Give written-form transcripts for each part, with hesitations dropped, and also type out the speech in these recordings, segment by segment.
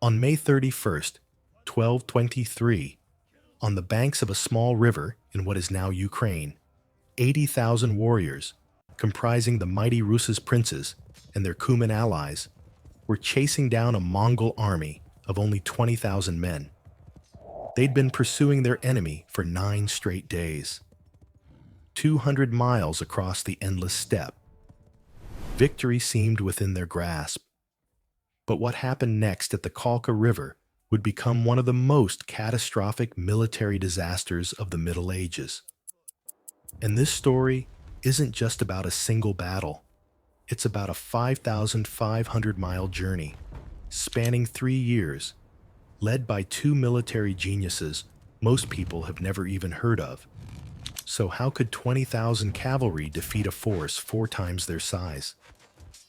On May 31st, 1223, on the banks of a small river in what is now Ukraine, 80,000 warriors, comprising the mighty Rus's princes and their Cuman allies, were chasing down a Mongol army of only 20,000 men. They'd been pursuing their enemy for 9 straight days, 200 miles across the endless steppe. Victory seemed within their grasp. But what happened next at the Kalka River would become one of the most catastrophic military disasters of the Middle Ages. And this story isn't just about a single battle. It's about a 5,500-mile journey, spanning 3 years, led by 2 military geniuses most people have never even heard of. So how could 20,000 cavalry defeat a force 4 times their size?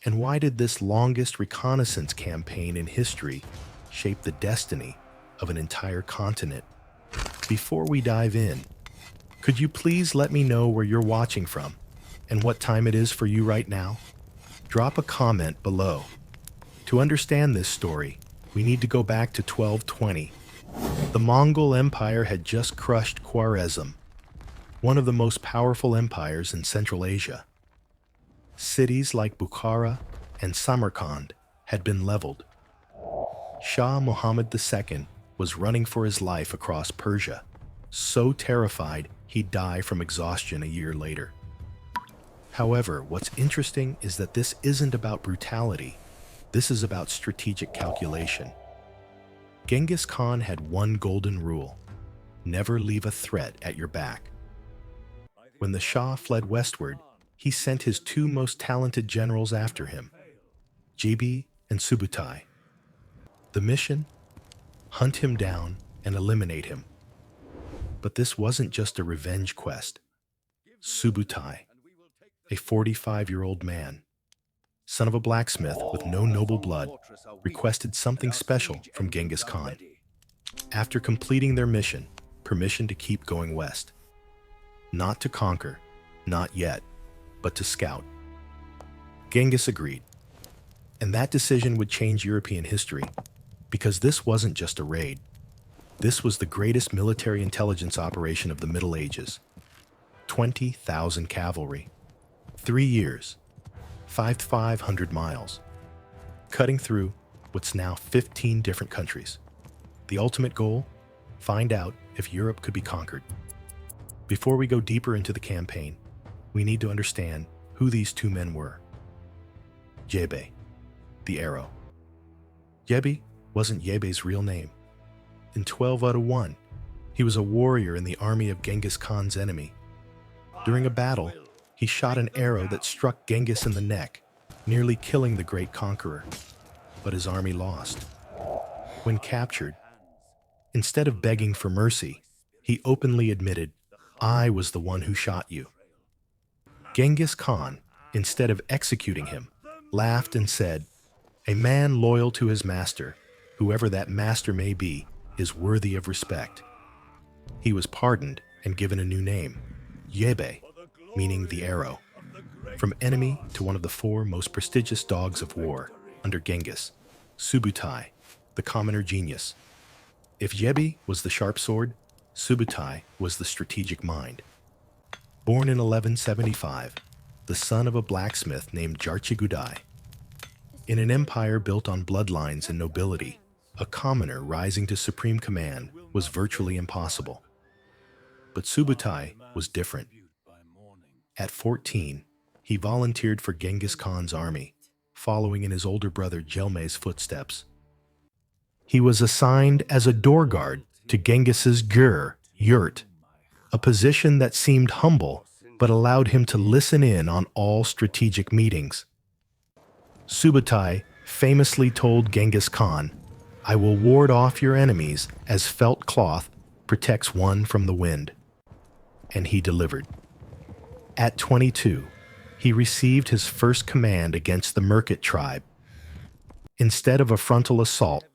And why did this longest reconnaissance campaign in history shape the destiny of an entire continent? Before we dive in, could you please let me know where you're watching from and what time it is for you right now? Drop a comment below. To understand this story, we need to go back to 1220. The Mongol Empire had just crushed Khwarezm, one of the most powerful empires in Central Asia. Cities like Bukhara and Samarkand had been leveled. Shah Muhammad II was running for his life across Persia, so terrified he'd die from exhaustion a year later. However, what's interesting is that this isn't about brutality. This is about strategic calculation. Genghis Khan had one golden rule: never leave a threat at your back. When the Shah fled westward, he sent his 2 most talented generals after him, Jebe and Subutai. The mission? Hunt him down and eliminate him. But this wasn't just a revenge quest. Subutai, a 45-year-old man, son of a blacksmith with no noble blood, requested something special from Genghis Khan. After completing their mission, permission to keep going west. Not to conquer, not yet, but to scout. Genghis agreed. And that decision would change European history, because this wasn't just a raid. This was the greatest military intelligence operation of the Middle Ages. 20,000 cavalry. 3 years. 5,500 miles. Cutting through what's now 15 different countries. The ultimate goal? Find out if Europe could be conquered. Before we go deeper into the campaign, we need to understand who these 2 men were. Jebe, the arrow. Jebe wasn't Jebe's real name. In 1201, he was a warrior in the army of Genghis Khan's enemy. During a battle, he shot an arrow that struck Genghis in the neck, nearly killing the great conqueror. But his army lost. When captured, instead of begging for mercy, he openly admitted, "I was the one who shot you." Genghis Khan, instead of executing him, laughed and said, "A man loyal to his master, whoever that master may be, is worthy of respect." He was pardoned and given a new name, Jebe, meaning the arrow. From enemy to one of the 4 most prestigious dogs of war under Genghis, Subutai, the commoner genius. If Jebe was the sharp sword, Subutai was the strategic mind. Born in 1175, the son of a blacksmith named Jarchigudai. In an empire built on bloodlines and nobility, a commoner rising to supreme command was virtually impossible. But Subutai was different. At 14, he volunteered for Genghis Khan's army, following in his older brother Jelme's footsteps. He was assigned as a door guard to Genghis's yurt, a position that seemed humble but allowed him to listen in on all strategic meetings. Subutai famously told Genghis Khan, "I will ward off your enemies as felt cloth protects one from the wind." And he delivered. At 22, he received his first command against the Merkit tribe. Instead of a frontal assault,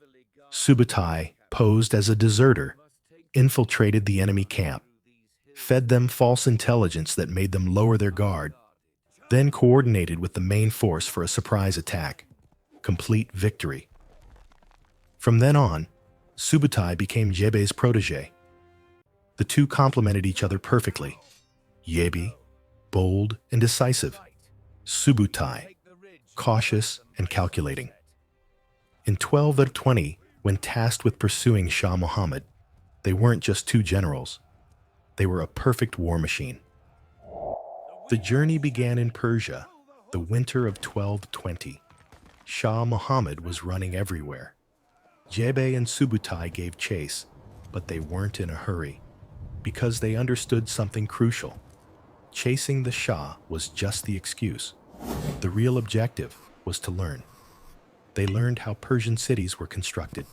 Subutai posed as a deserter, infiltrated the enemy camp, fed them false intelligence that made them lower their guard, then coordinated with the main force for a surprise attack. Complete victory. From then on, Subutai became Jebe's protege. The two complemented each other perfectly. Jebe, bold and decisive. Subutai, cautious and calculating. In 1220, when tasked with pursuing Shah Muhammad, they weren't just two generals. They were a perfect war machine. The journey began in Persia, the winter of 1220. Shah Muhammad was running everywhere. Jebe and Subutai gave chase, but they weren't in a hurry, because they understood something crucial. Chasing the Shah was just the excuse. The real objective was to learn. They learned how Persian cities were constructed,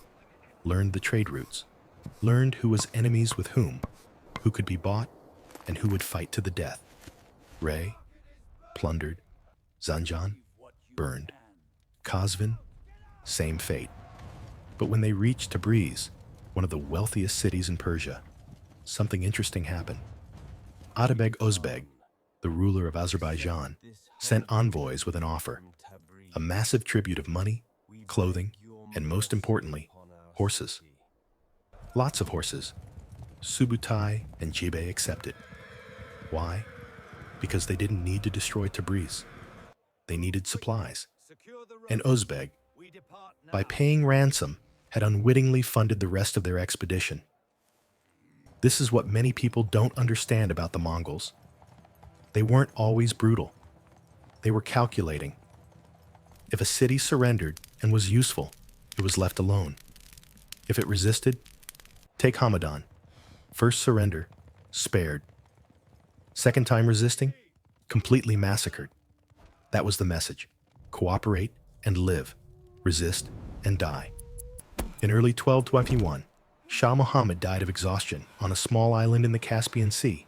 learned the trade routes, learned who was enemies with whom, who could be bought, and who would fight to the death. Ray, plundered. Zanjan, burned. Kazvin, same fate. But when they reached Tabriz, one of the wealthiest cities in Persia, something interesting happened. Atabeg Ozbeg, the ruler of Azerbaijan, sent envoys with an offer, a massive tribute of money, clothing, and most importantly, horses. Lots of horses. Subutai and Jebe accepted. Why? Because they didn't need to destroy Tabriz. They needed supplies. And Ozbeg, by paying ransom, had unwittingly funded the rest of their expedition. This is what many people don't understand about the Mongols. They weren't always brutal. They were calculating. If a city surrendered and was useful, it was left alone. If it resisted, take Hamadan. First surrender, spared. Second time resisting, completely massacred. That was the message. Cooperate and live. Resist and die. In early 1221, Shah Muhammad died of exhaustion on a small island in the Caspian Sea.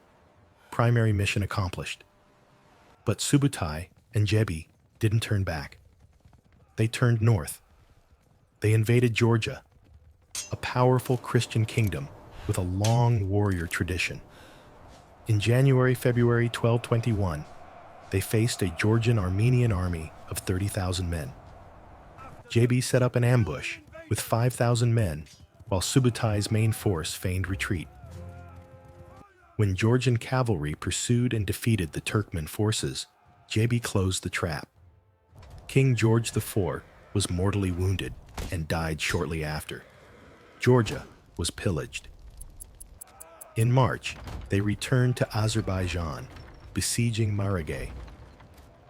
Primary mission accomplished. But Subutai and Jebe didn't turn back. They turned north. They invaded Georgia, a powerful Christian kingdom with a long warrior tradition. In January-February 1221, they faced a Georgian-Armenian army of 30,000 men. Jebe set up an ambush with 5,000 men, while Subutai's main force feigned retreat. When Georgian cavalry pursued and defeated the Turkmen forces, Jebe closed the trap. King George IV was mortally wounded and died shortly after. Georgia was pillaged. In March, they returned to Azerbaijan, besieging Maragay.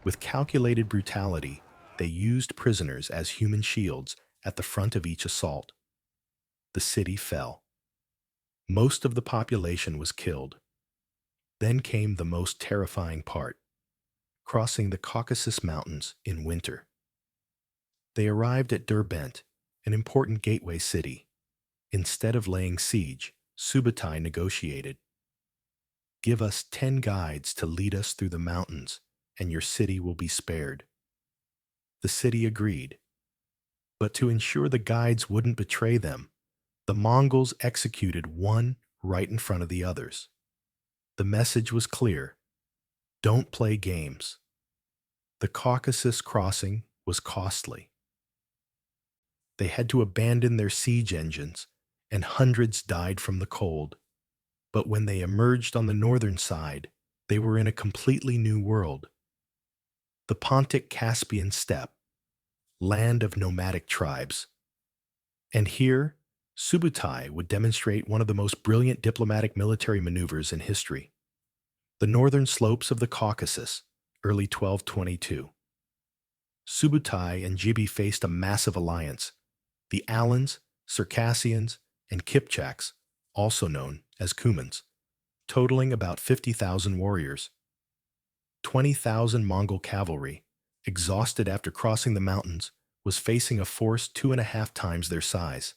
With calculated brutality, they used prisoners as human shields at the front of each assault. The city fell. Most of the population was killed. Then came the most terrifying part, crossing the Caucasus Mountains in winter. They arrived at Derbent, an important gateway city. Instead of laying siege, Subutai negotiated. Give us 10 guides to lead us through the mountains, and your city will be spared. The city agreed. But to ensure the guides wouldn't betray them, the Mongols executed one right in front of the others. The message was clear. Don't play games. The Caucasus crossing was costly. They had to abandon their siege engines, and hundreds died from the cold. But when they emerged on the northern side, they were in a completely new world. The Pontic Caspian steppe, land of nomadic tribes. And here, Subutai would demonstrate one of the most brilliant diplomatic military maneuvers in history. The northern slopes of the Caucasus, early 1222. Subutai and Jebe faced a massive alliance. The Alans, Circassians, and Kipchaks, also known as Cumans, totaling about 50,000 warriors. 20,000 Mongol cavalry, exhausted after crossing the mountains, was facing a force 2.5 times their size.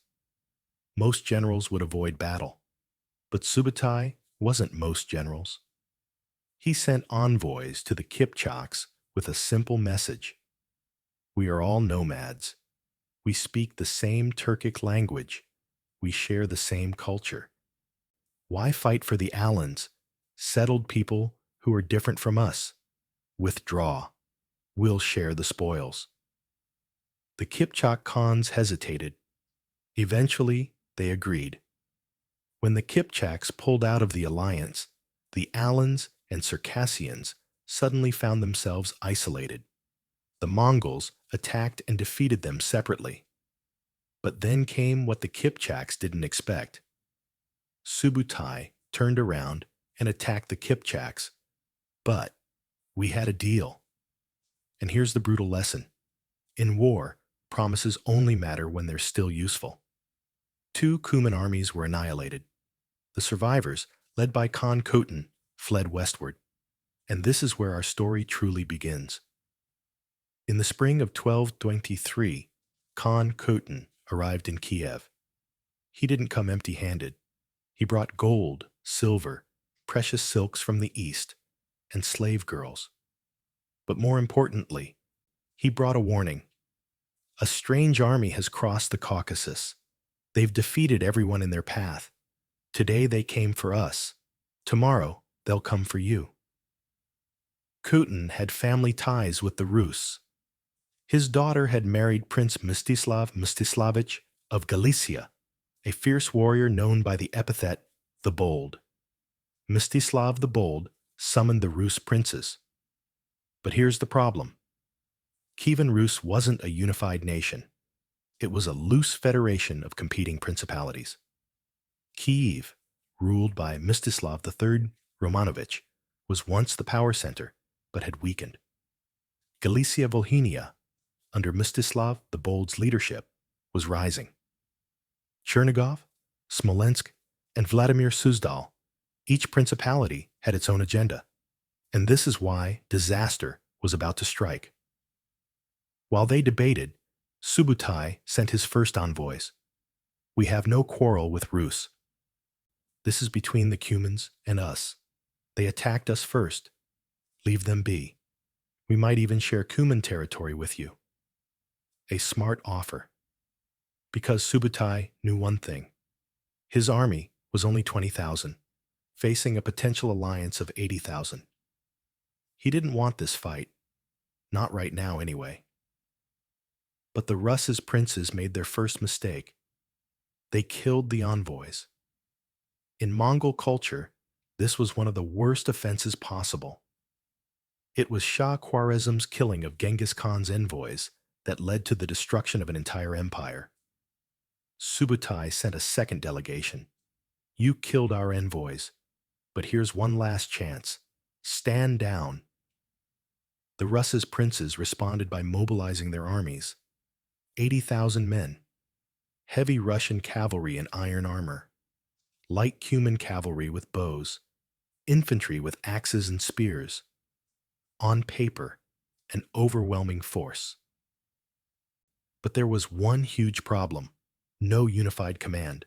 Most generals would avoid battle, but Subutai wasn't most generals. He sent envoys to the Kipchaks with a simple message. We are all nomads. We speak the same Turkic language. We share the same culture. Why fight for the Alans, settled people who are different from us? Withdraw. We'll share the spoils. The Kipchak Khans hesitated. Eventually, they agreed. When the Kipchaks pulled out of the alliance, the Alans and Circassians suddenly found themselves isolated. The Mongols attacked and defeated them separately. But then came what the Kipchaks didn't expect. Subutai turned around and attacked the Kipchaks. But we had a deal. And here's the brutal lesson. In war, promises only matter when they're still useful. 2 Cuman armies were annihilated. The survivors, led by Khan Khotan, fled westward. And this is where our story truly begins. In the spring of 1223, Khan Khotan arrived in Kiev. He didn't come empty-handed. He brought gold, silver, precious silks from the east, and slave girls. But more importantly, he brought a warning. A strange army has crossed the Caucasus. They've defeated everyone in their path. Today they came for us. Tomorrow they'll come for you. Khotan had family ties with the Rus. His daughter had married Prince Mstislav Mstislavich of Galicia, a fierce warrior known by the epithet the Bold. Mstislav the Bold summoned the Rus princes. But here's the problem. Kievan Rus wasn't a unified nation. It was a loose federation of competing principalities. Kiev, ruled by Mstislav III Romanovich, was once the power center, but had weakened. Galicia-Volhynia, under Mstislav the Bold's leadership, was rising. Chernigov, Smolensk, and Vladimir Suzdal, each principality had its own agenda. And this is why disaster was about to strike. While they debated, Subutai sent his first envoys. We have no quarrel with Rus. This is between the Cumans and us. They attacked us first. Leave them be. We might even share Cuman territory with you. A smart offer. Because Subutai knew one thing. His army was only 20,000, facing a potential alliance of 80,000. He didn't want this fight. Not right now, anyway. But the Rus's princes made their first mistake. They killed the envoys. In Mongol culture, this was one of the worst offenses possible. It was Shah Khwarezm's killing of Genghis Khan's envoys that led to the destruction of an entire empire. Subutai sent a second delegation. You killed our envoys, but here's one last chance. Stand down. The Rus's princes responded by mobilizing their armies. 80,000 men. Heavy Russian cavalry in iron armor. Light Cuman cavalry with bows. Infantry with axes and spears. On paper, an overwhelming force. But there was one huge problem. No unified command.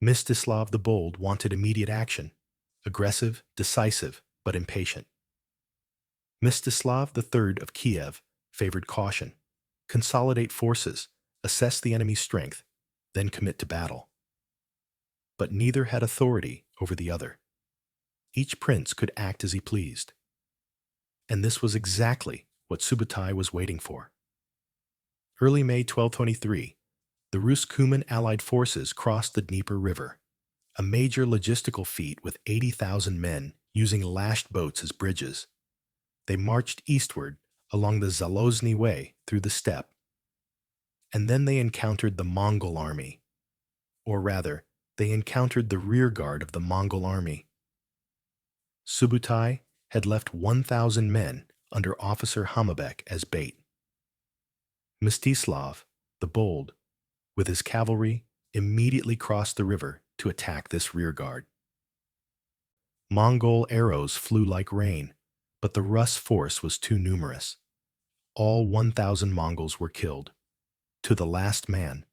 Mstislav the Bold wanted immediate action. Aggressive, decisive, but impatient. Mstislav III of Kiev favored caution. Consolidate forces, assess the enemy's strength, then commit to battle. But neither had authority over the other. Each prince could act as he pleased. And this was exactly what Subutai was waiting for. Early May 1223, the Rus-Cuman allied forces crossed the Dnieper River, a major logistical feat with 80,000 men using lashed boats as bridges. They marched eastward along the Zalozny Way through the steppe. And then they encountered the Mongol army. Or rather, they encountered the rear guard of the Mongol army. Subutai had left 1,000 men under Officer Hamabek as bait. Mstislav, the Bold, with his cavalry, immediately crossed the river to attack this rear guard. Mongol arrows flew like rain, but the Rus force was too numerous. All 1,000 Mongols were killed. To the last man.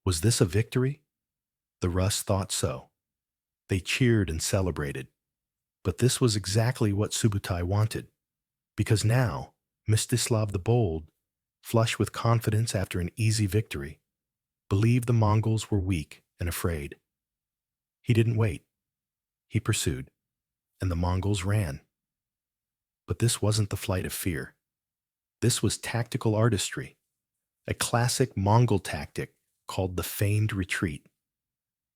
Was this a victory? The Rus thought so. They cheered and celebrated. But this was exactly what Subutai wanted. Because now, Mstislav the Bold, flush with confidence after an easy victory, believed the Mongols were weak and afraid. He didn't wait. He pursued, and the Mongols ran. But this wasn't the flight of fear. This was tactical artistry, a classic Mongol tactic called the feigned retreat.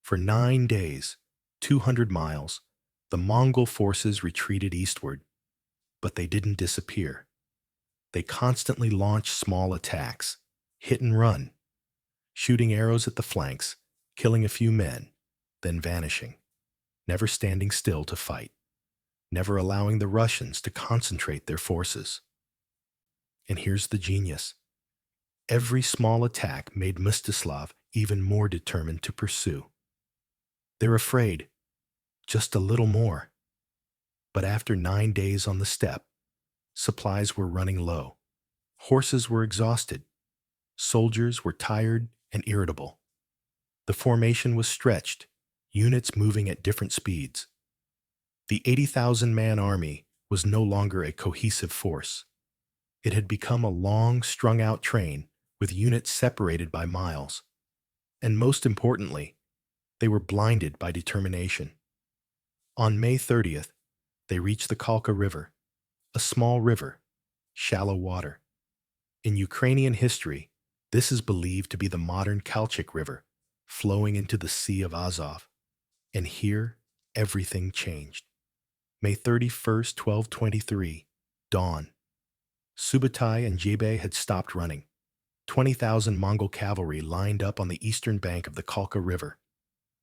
For 9 days, 200 miles, the Mongol forces retreated eastward, but they didn't disappear. They constantly launched small attacks, hit and run, shooting arrows at the flanks, killing a few men, then vanishing, never standing still to fight, never allowing the Russians to concentrate their forces. And here's the genius. Every small attack made Mstislav even more determined to pursue. They're afraid, just a little more. But after 9 days on the steppe, supplies were running low. Horses were exhausted. Soldiers were tired and irritable. The formation was stretched, units moving at different speeds. The 80,000-man army was no longer a cohesive force. It had become a long, strung-out train with units separated by miles. And most importantly, they were blinded by determination. On May 30th, they reached the Kalka River, a small river, shallow water. In Ukrainian history, this is believed to be the modern Kalchik River, flowing into the Sea of Azov. And here, everything changed. May 31st, 1223, dawn. Subutai and Jebe had stopped running. 20,000 Mongol cavalry lined up on the eastern bank of the Kalka River.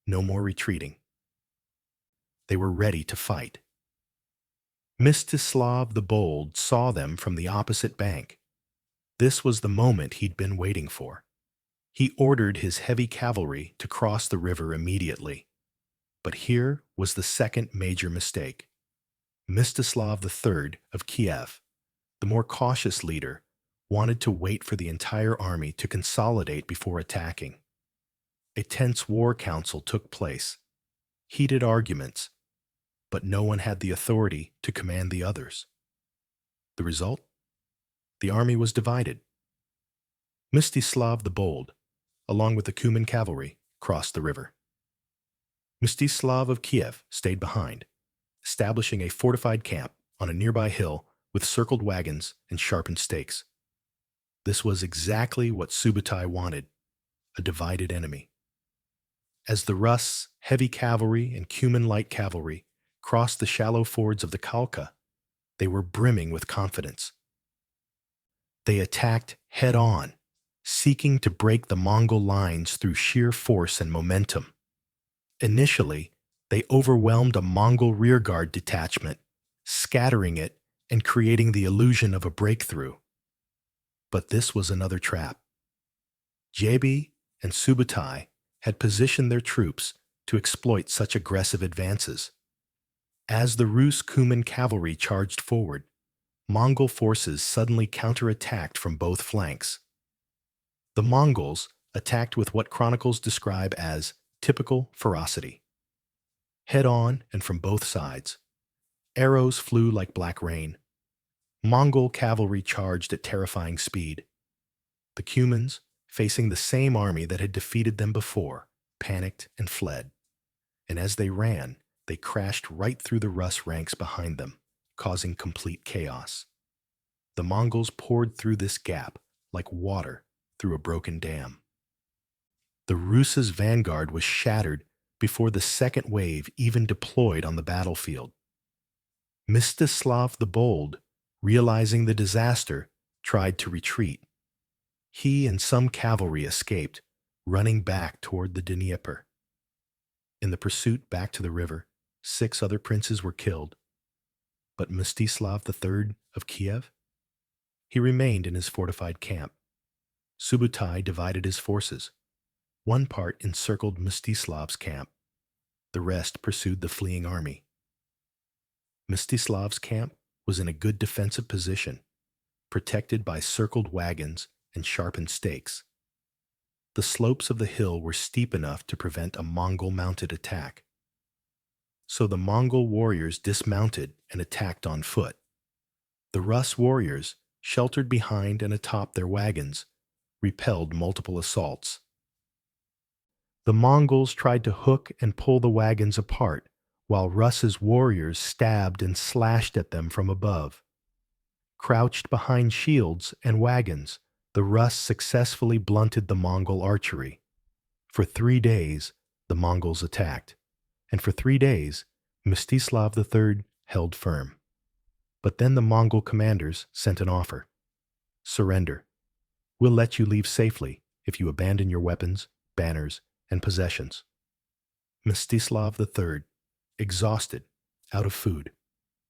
No more retreating. They were ready to fight. Mstislav the Bold saw them from the opposite bank. This was the moment he'd been waiting for. He ordered his heavy cavalry to cross the river immediately. But here was the second major mistake. Mstislav III of Kiev, the more cautious leader, wanted to wait for the entire army to consolidate before attacking. A tense war council took place. Heated arguments, but no one had the authority to command the others. The result? The army was divided. Mstislav the Bold, along with the Cuman cavalry, crossed the river. Mstislav of Kiev stayed behind, establishing a fortified camp on a nearby hill with circled wagons and sharpened stakes. This was exactly what Subutai wanted, a divided enemy. As the Rus' heavy cavalry and Cuman light cavalry crossed the shallow fords of the Kalka, they were brimming with confidence. They attacked head-on, seeking to break the Mongol lines through sheer force and momentum. Initially, they overwhelmed a Mongol rearguard detachment, scattering it and creating the illusion of a breakthrough. But this was another trap. Jebe and Subutai had positioned their troops to exploit such aggressive advances. As the Rus' Cuman cavalry charged forward, Mongol forces suddenly counterattacked from both flanks. The Mongols attacked with what chronicles describe as typical ferocity. Head-on and from both sides. Arrows flew like black rain. Mongol cavalry charged at terrifying speed. The Cumans, facing the same army that had defeated them before, panicked and fled. And as they ran, they crashed right through the Rus ranks behind them, causing complete chaos. The Mongols poured through this gap like water through a broken dam. The Rus' vanguard was shattered before the second wave even deployed on the battlefield. Mstislav the Bold, realizing the disaster, tried to retreat. He and some cavalry escaped, running back toward the Dnieper. In the pursuit back to the river, 6 other princes were killed. But Mstislav III of Kiev? He remained in his fortified camp. Subutai divided his forces. One part encircled Mstislav's camp. The rest pursued the fleeing army. Mstislav's camp was in a good defensive position, protected by circled wagons and sharpened stakes. The slopes of the hill were steep enough to prevent a Mongol-mounted attack. So the Mongol warriors dismounted and attacked on foot. The Rus warriors, sheltered behind and atop their wagons, repelled multiple assaults. The Mongols tried to hook and pull the wagons apart, while Rus's warriors stabbed and slashed at them from above. Crouched behind shields and wagons, the Rus successfully blunted the Mongol archery. For 3 days, the Mongols attacked, and for 3 days, Mstislav III held firm. But then the Mongol commanders sent an offer. Surrender. We'll let you leave safely if you abandon your weapons, banners, and possessions. Mstislav III, exhausted, out of food,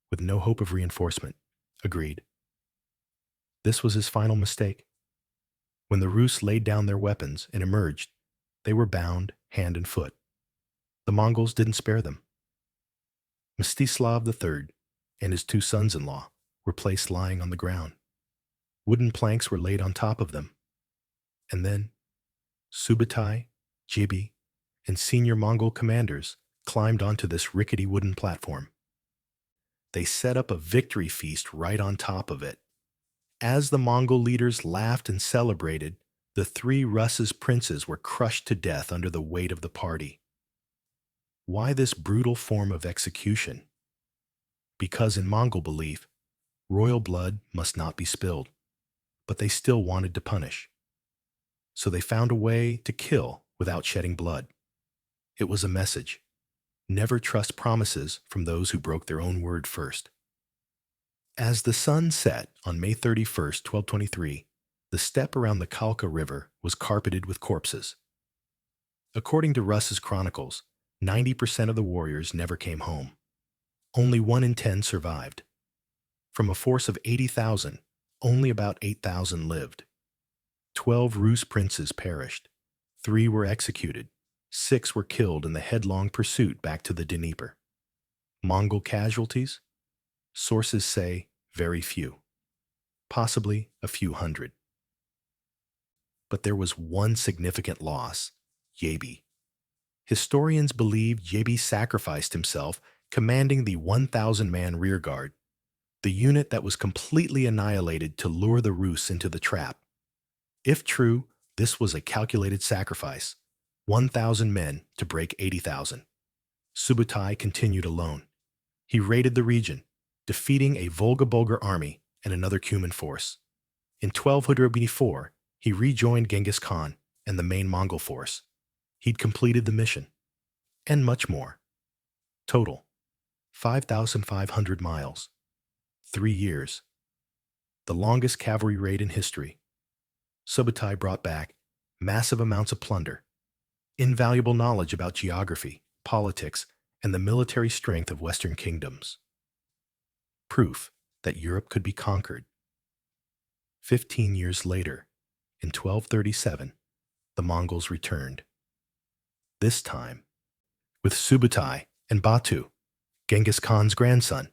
with no hope of reinforcement, agreed. This was his final mistake. When the Rus laid down their weapons and emerged, they were bound hand and foot. The Mongols didn't spare them. Mstislav III and his 2 sons-in-law were placed lying on the ground. Wooden planks were laid on top of them. And then Subutai, Jebe, and senior Mongol commanders climbed onto this rickety wooden platform. They set up a victory feast right on top of it. As the Mongol leaders laughed and celebrated, the 3 Rus' princes were crushed to death under the weight of the party. Why this brutal form of execution? Because in Mongol belief, royal blood must not be spilled, but they still wanted to punish. So they found a way to kill without shedding blood. It was a message. Never trust promises from those who broke their own word first. As the sun set on May 31st, 1223, the steppe around the Kalka River was carpeted with corpses. According to Rus's chronicles, 90% of the warriors never came home. Only 1 in 10 survived. From a force of 80,000, only about 8,000 lived. 12 Rus princes perished. 3 were executed. 6 were killed in the headlong pursuit back to the Dnieper. Mongol casualties? Sources say very few. Possibly a few hundred. But there was one significant loss: Jebe. Historians believe Jebe sacrificed himself, commanding the 1,000-man rearguard, the unit that was completely annihilated to lure the Rus into the trap. If true, this was a calculated sacrifice: 1,000 men to break 80,000. Subutai continued alone. He raided the region, defeating a Volga-Bulgar army and another Cuman force. In 1284, he rejoined Genghis Khan and the main Mongol force. He'd completed the mission. And much more. Total: 5,500 miles. 3 years. The longest cavalry raid in history. Subutai brought back massive amounts of plunder, invaluable knowledge about geography, politics, and the military strength of Western kingdoms. Proof that Europe could be conquered. 15 years later, in 1237, the Mongols returned. This time, with Subutai and Batu, Genghis Khan's grandson,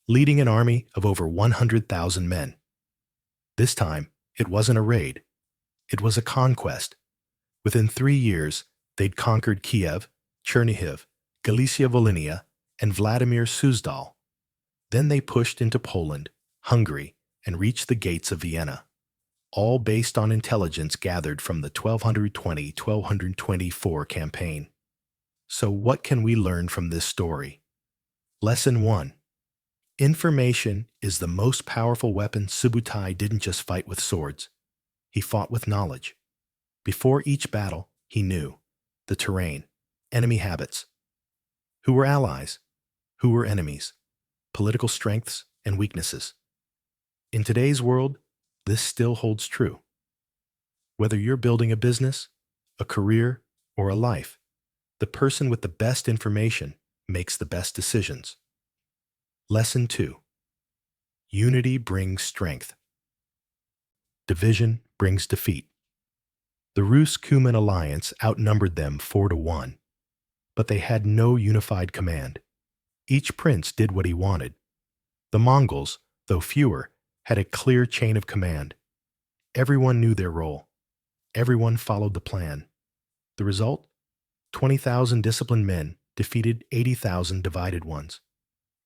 leading an army of over 100,000 men. This time, it wasn't a raid. It was a conquest. Within 3 years, they'd conquered Kiev, Chernihiv, Galicia-Volhynia, and Vladimir Suzdal. Then they pushed into Poland, Hungary, and reached the gates of Vienna, all based on intelligence gathered from the 1220-1224 campaign. So what can we learn from this story? Lesson 1. Information is the most powerful weapon. Subutai didn't just fight with swords. He fought with knowledge. Before each battle, he knew the terrain, enemy habits, who were allies, who were enemies, political strengths and weaknesses. In today's world, this still holds true. Whether you're building a business, a career, or a life, the person with the best information makes the best decisions. Lesson 2. Unity brings strength. Division brings defeat. The Rus-Cuman alliance outnumbered them 4-1, but they had no unified command. Each prince did what he wanted. The Mongols, though fewer, had a clear chain of command. Everyone knew their role. Everyone followed the plan. The result? 20,000 disciplined men defeated 80,000 divided ones.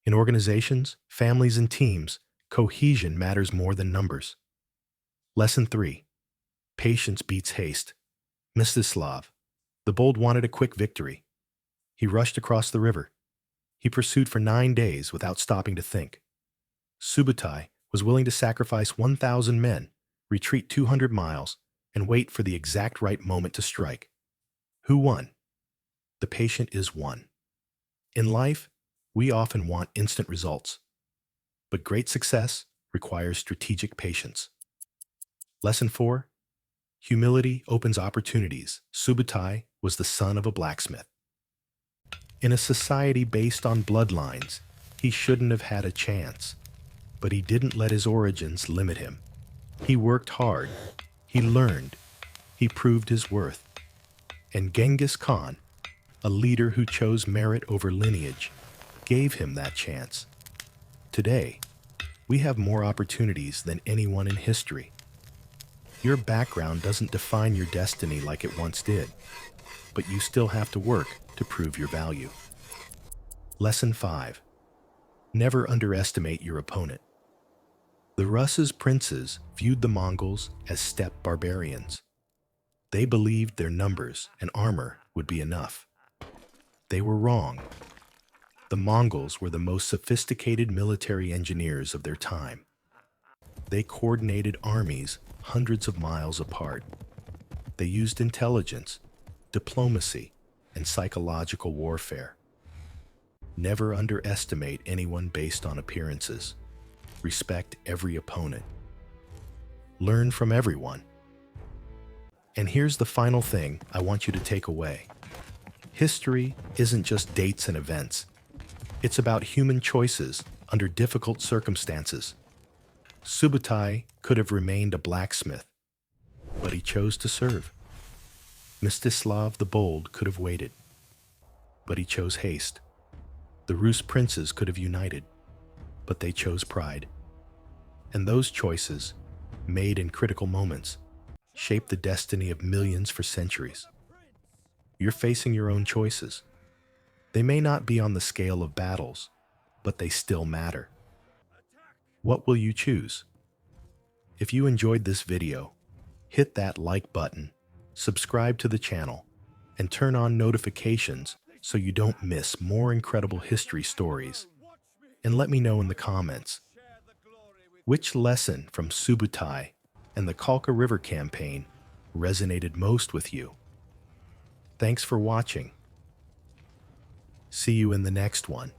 In organizations, families, and teams, cohesion matters more than numbers. Lesson 3. Patience beats haste. Mstislav, the bold, wanted a quick victory. He rushed across the river. He pursued for 9 days without stopping to think. Subutai was willing to sacrifice 1,000 men, retreat 200 miles, and wait for the exact right moment to strike. Who won? The patient is one. In life, we often want instant results, but great success requires strategic patience. Lesson 4. Humility opens opportunities. Subutai was the son of a blacksmith. In a society based on bloodlines, he shouldn't have had a chance, but he didn't let his origins limit him. He worked hard, he learned, he proved his worth. And Genghis Khan, a leader who chose merit over lineage, gave him that chance. Today, we have more opportunities than anyone in history. Your background doesn't define your destiny like it once did, but you still have to work to prove your value. Lesson 5. Never underestimate your opponent. The Rus's princes viewed the Mongols as steppe barbarians. They believed their numbers and armor would be enough. They were wrong. The Mongols were the most sophisticated military engineers of their time. They coordinated armies hundreds of miles apart. They used intelligence, diplomacy, and psychological warfare. Never underestimate anyone based on appearances. Respect every opponent. Learn from everyone. And here's the final thing I want you to take away. History isn't just dates and events. It's about human choices under difficult circumstances. Subutai could have remained a blacksmith, but he chose to serve. Mstislav the Bold could have waited, but he chose haste. The Rus princes could have united, but they chose pride. And those choices, made in critical moments, shape the destiny of millions for centuries. You're facing your own choices. They may not be on the scale of battles, but they still matter. What will you choose? If you enjoyed this video, hit that like button, subscribe to the channel, and turn on notifications so you don't miss more incredible history stories. And let me know in the comments, which lesson from Subutai and the Kalka River campaign resonated most with you? Thanks for watching. See you in the next one.